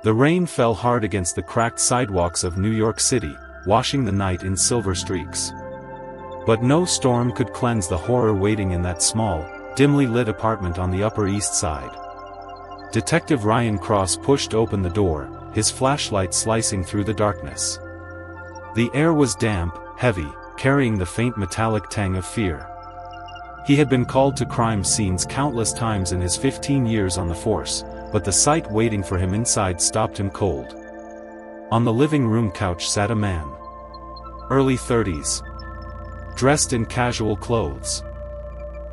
The rain fell hard against the cracked sidewalks of New York City, washing the night in silver streaks. But no storm could cleanse the horror waiting in that small, dimly lit apartment on the Upper East Side. Detective Ryan Cross pushed open the door, his flashlight slicing through the darkness. The air was damp, heavy, carrying the faint metallic tang of fear. He had been called to crime scenes countless times in his 15 years on the force, but the sight waiting for him inside stopped him cold. On the living room couch sat a man. Early 30s. Dressed in casual clothes.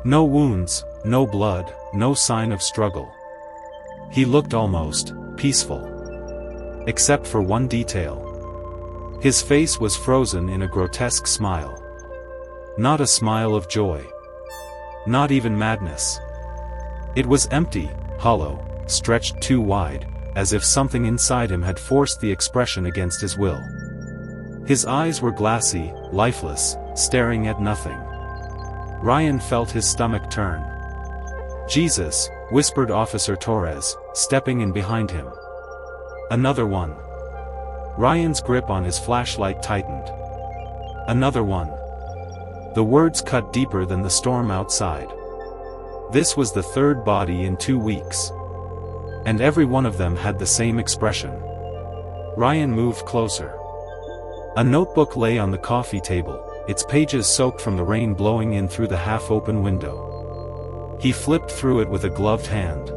No wounds, no blood, no sign of struggle. He looked almost peaceful. Except for one detail. His face was frozen in a grotesque smile. Not a smile of joy. Not even madness. It was empty, hollow, stretched too wide, as if something inside him had forced the expression against his will. His eyes were glassy, lifeless, staring at nothing. Ryan felt his stomach turn. "Jesus," whispered Officer Torres, stepping in behind him. "Another one." Ryan's grip on his flashlight tightened. "Another one." The words cut deeper than the storm outside. This was the third body in 2 weeks. And every one of them had the same expression. Ryan moved closer. A notebook lay on the coffee table, its pages soaked from the rain blowing in through the half-open window. He flipped through it with a gloved hand.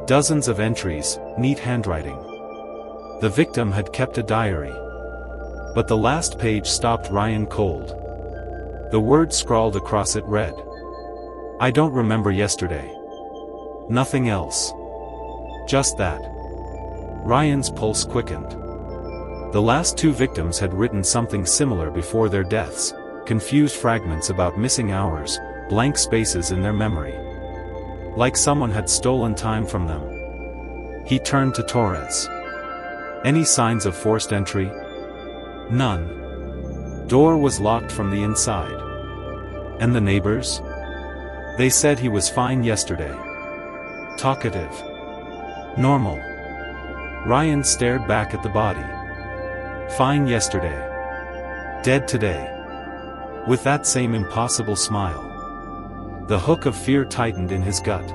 Dozens of entries, neat handwriting. The victim had kept a diary. But the last page stopped Ryan cold. The word scrawled across it read, "I don't remember yesterday. Nothing else. Just that." Ryan's pulse quickened. The last 2 victims had written something similar before their deaths, confused fragments about missing hours, blank spaces in their memory. Like someone had stolen time from them. He turned to Torres. "Any signs of forced entry?" "None. Door was locked from the inside." "And the neighbors?" "They said he was fine yesterday. Talkative. Normal." Ryan stared back at the body. "Fine yesterday. Dead today." With that same impossible smile. The hook of fear tightened in his gut.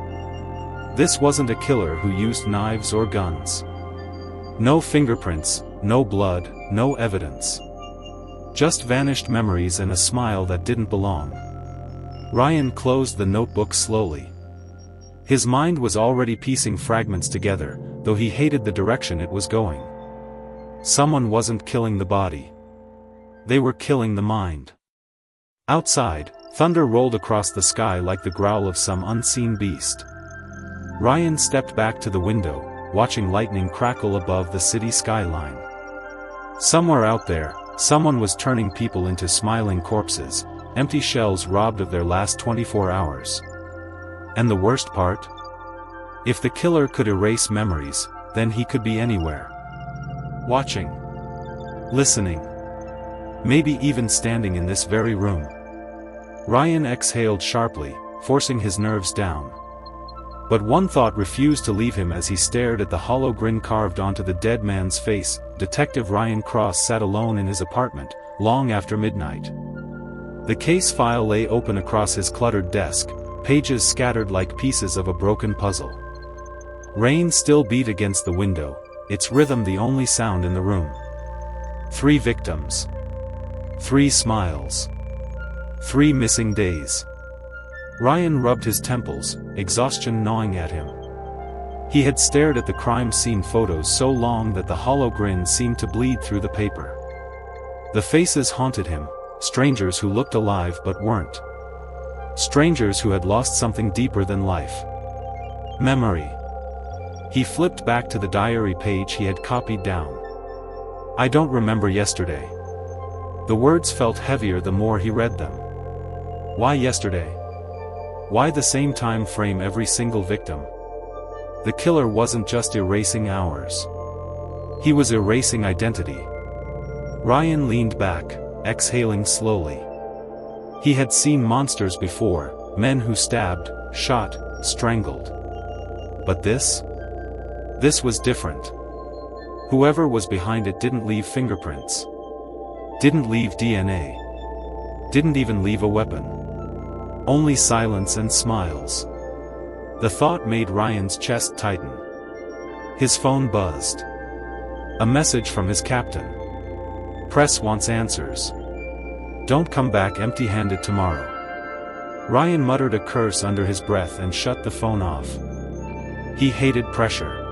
This wasn't a killer who used knives or guns. No fingerprints, no blood, no evidence. Just vanished memories and a smile that didn't belong. Ryan closed the notebook slowly. His mind was already piecing fragments together, though he hated the direction it was going. Someone wasn't killing the body. They were killing the mind. Outside, thunder rolled across the sky like the growl of some unseen beast. Ryan stepped back to the window, watching lightning crackle above the city skyline. Somewhere out there, someone was turning people into smiling corpses, empty shells robbed of their last 24 hours. And the worst part? If the killer could erase memories, then he could be anywhere. Watching. Listening. Maybe even standing in this very room. Ryan exhaled sharply, forcing his nerves down. But one thought refused to leave him as he stared at the hollow grin carved onto the dead man's face. Detective Ryan Cross sat alone in his apartment, long after midnight. The case file lay open across his cluttered desk, pages scattered like pieces of a broken puzzle. Rain still beat against the window, its rhythm the only sound in the room. 3 victims. 3 smiles. 3 missing days. Ryan rubbed his temples, exhaustion gnawing at him. He had stared at the crime scene photos so long that the hollow grin seemed to bleed through the paper. The faces haunted him, strangers who looked alive but weren't. Strangers who had lost something deeper than life. Memory. He flipped back to the diary page he had copied down. "I don't remember yesterday." The words felt heavier the more he read them. Why yesterday? Why the same time frame every single victim? The killer wasn't just erasing hours. He was erasing identity. Ryan leaned back, exhaling slowly. He had seen monsters before, men who stabbed, shot, strangled. But this? This was different. Whoever was behind it didn't leave fingerprints. Didn't leave DNA. Didn't even leave a weapon. Only silence and smiles. The thought made Ryan's chest tighten. His phone buzzed. A message from his captain. Press wants answers. Don't come back empty-handed tomorrow. Ryan muttered a curse under his breath and shut the phone off. He hated pressure.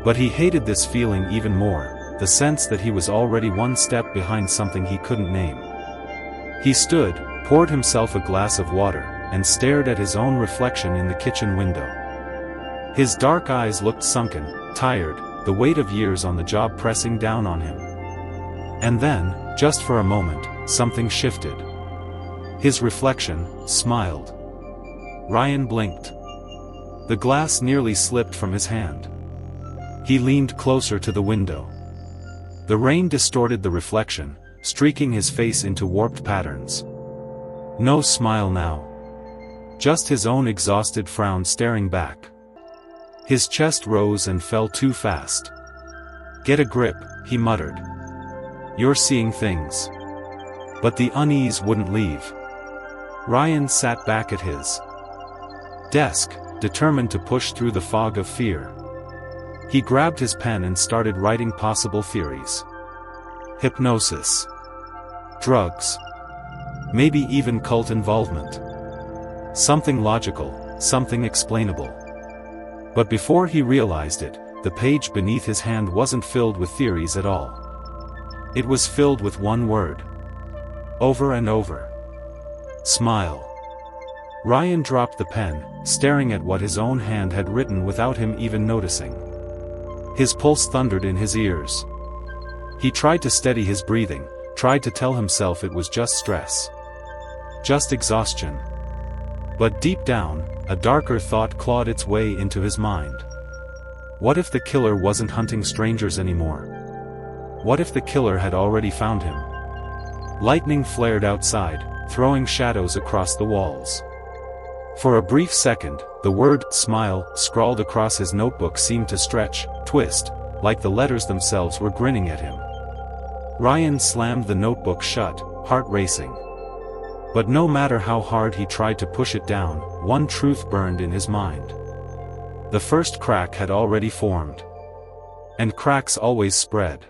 But he hated this feeling even more, the sense that he was already one step behind something he couldn't name. He stood, poured himself a glass of water, and stared at his own reflection in the kitchen window. His dark eyes looked sunken, tired, the weight of years on the job pressing down on him. And then, just for a moment, something shifted. His reflection smiled. Ryan blinked. The glass nearly slipped from his hand. He leaned closer to the window. The rain distorted the reflection, streaking his face into warped patterns. No smile now. Just his own exhausted frown staring back. His chest rose and fell too fast. Get a grip, he muttered. You're seeing things. But the unease wouldn't leave. Ryan sat back at his desk, determined to push through the fog of fear. He grabbed his pen and started writing possible theories. Hypnosis. Drugs. Maybe even cult involvement. Something logical, something explainable. But before he realized it, the page beneath his hand wasn't filled with theories at all. It was filled with one word. Over and over. Smile. Ryan dropped the pen, staring at what his own hand had written without him even noticing. His pulse thundered in his ears. He tried to steady his breathing, tried to tell himself it was just stress. Just exhaustion. But deep down, a darker thought clawed its way into his mind. What if the killer wasn't hunting strangers anymore? What if the killer had already found him? Lightning flared outside, throwing shadows across the walls. For a brief second, the word "smile" scrawled across his notebook seemed to stretch, twist, like the letters themselves were grinning at him. Ryan slammed the notebook shut, heart racing. But no matter how hard he tried to push it down, one truth burned in his mind. The first crack had already formed. And cracks always spread.